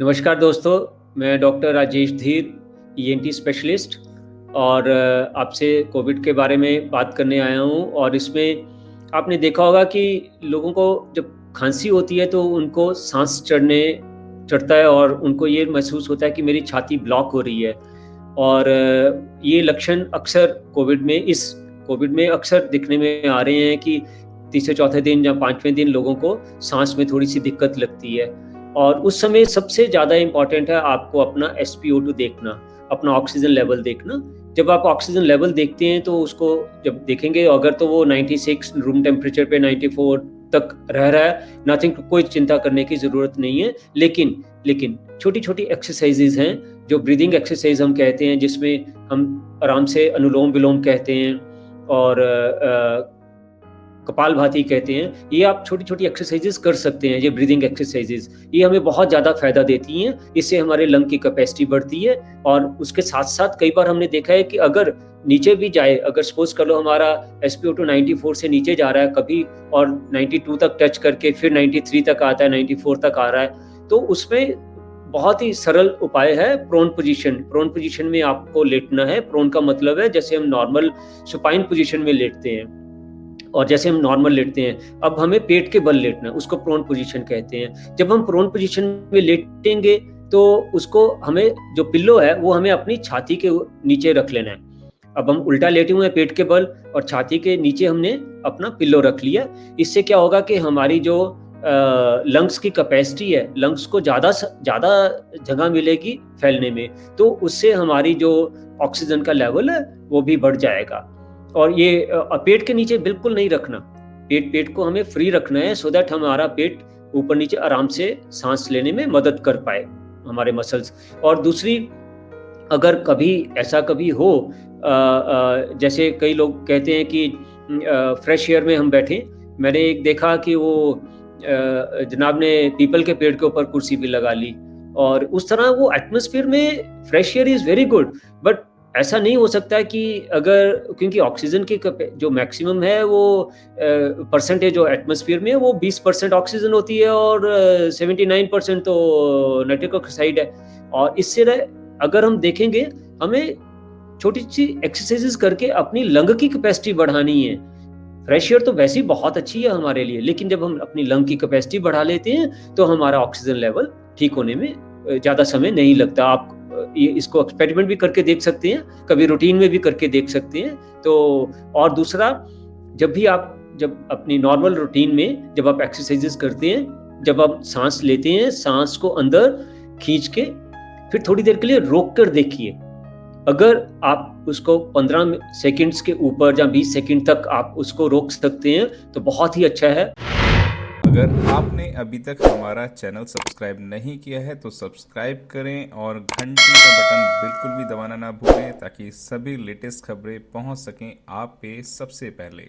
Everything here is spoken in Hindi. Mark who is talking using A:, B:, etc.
A: नमस्कार दोस्तों, मैं डॉक्टर राजेश धीर, ईएनटी स्पेशलिस्ट और आपसे कोविड के बारे में बात करने आया हूँ और इसमें आपने देखा होगा कि लोगों को जब खांसी होती है तो उनको साँस चढ़ता है और उनको ये महसूस होता है कि मेरी छाती ब्लॉक हो रही है और ये लक्षण अक्सर कोविड में अक्सर दिखने में आ रहे हैं कि तीसरे चौथे दिन या 5वें दिन लोगों को साँस में थोड़ी-सी दिक्कत लगती है। और उस समय सबसे ज़्यादा इम्पोर्टेंट है आपको अपना एसपीओ2 देखना, अपना ऑक्सीजन लेवल देखना। जब आप ऑक्सीजन लेवल देखते हैं तो उसको जब देखेंगे अगर तो वो 96 रूम टेम्परेचर पे 94 तक रह रहा है, नथिंग कोई चिंता करने की ज़रूरत नहीं है। लेकिन छोटी-छोटी एक्सरसाइज़ेज़ हैं, जो ब्रीथिंग एक्सरसाइज़ हम कहते हैं जिसमें हम आराम से अनुलोम-विलोम कहते हैं और कपालभाति कहते हैं, ये आप छोटी-छोटी एक्सरसाइज़ेज़ कर सकते हैं, ये ब्रीथिंग एक्सरसाइज़ेज़। ये हमें बहुत ज़्यादा फ़ायदा देती हैं, इससे हमारे लंग की कैपेसिटी बढ़ती है और उसके साथ-साथ कई बार हमने देखा है कि अगर नीचे भी जाए, अगर सपोज़ कर लो हमारा एसपीओ2 94 से नीचे जा रहा है कभी और 92 तक टच करके फिर 93 तक आता है, 94 तक आ रहा है, तो उसमें बहुत ही सरल उपाय है प्रोन पोज़ीशन। प्रोन पोज़ीशन में आपको लेटना है, प्रोन का मतलब है जैसे हम नॉर्मल सुपाइन पोज़ीशन में लेटते हैं। और जैसे हम नॉर्मल लेटते हैं, अब हमें पेट के बल लेटना है, उसको प्रोन पोज़ीशन कहते हैं। जब हम प्रोन पोज़ीशन में लेटेंगे, तो उसको हमें जो पिल्लो है, वो हमें अपनी छाती के नीचे रख लेना है। अब हम उल्टा लेटे हुए हैं पेट के बल और छाती के नीचे हमने अपना पिल्लो रख लिया। इससे क्या होगा कि हमारी जो लंग्स की कैपेसिटी है, लंग्स को ज़्यादा जगह मिलेगी फैलने में, तो उससे हमारी जो ऑक्सीजन का लेवल है, वो भी बढ़ जाएगा। और ये पेट के नीचे बिल्कुल नहीं रखना। पेट को हमें फ्री रखना है सो दैट हमारा पेट ऊपर-नीचे आराम से साँस लेने में मदद कर पाए, हमारे मसल्स। और दूसरी अगर कभी ऐसा कभी हो जैसे कई लोग कहते हैं कि फ्रेश एयर में हम बैठें। मैंने एक देखा कि वो जनाब ने पीपल के पेड़ के ऊपर कुर्सी भी लगा ली और उस तरह वो एटमॉस्फेयर में fresh air is very good but ऐसा नहीं हो सकता है कि अगर क्योंकि ऑक्सीजन की जो मैक्सिमम है वो परसेंटेज जो एटमॉस्फेयर में है वो 20% ऑक्सीजन होती है और 79% तो नाइट्रिक ऑक्साइड है और इससे अगर हम देखेंगे हमें छोटी-सी एक्सरसाइज़ेज़ करके अपनी लंग की कैपेसिटी बढ़ानी है। फ्रेश एयर तो वैसे ही बहुत अच्छी है हमारे लिए, लेकिन जब हम अपनी लंग की कैपेसिटी बढ़ा लेते हैं, तो हमारा ऑक्सीजन लेवल ठीक होने में ज़्यादा समय नहीं लगता। आप ये इसको एक्सपेरिमेंट भी करके देख सकते हैं, कभी रूटीन में भी करके देख सकते हैं। तो और दूसरा, जब अपनी नॉर्मल रूटीन में जब आप एक्सरसाइज़ेज़ करते हैं, जब आप साँस लेते हैं, साँस को अंदर खींच के फिर थोड़ी देर के लिए रोक कर देखिए। अगर आप उसको 15 सेकंड्स के ऊपर या 20 सेकंड तक आप उसको रोक सकते हैं, तो बहुत ही अच्छा है।
B: अगर आपने अभी तक हमारा चैनल सब्सक्राइब नहीं किया है तो सब्सक्राइब करें और घंटी का बटन बिल्कुल भी दबाना ना भूलें ताकि सभी लेटेस्ट खबरें पहुंच सकें आप पे सबसे पहले।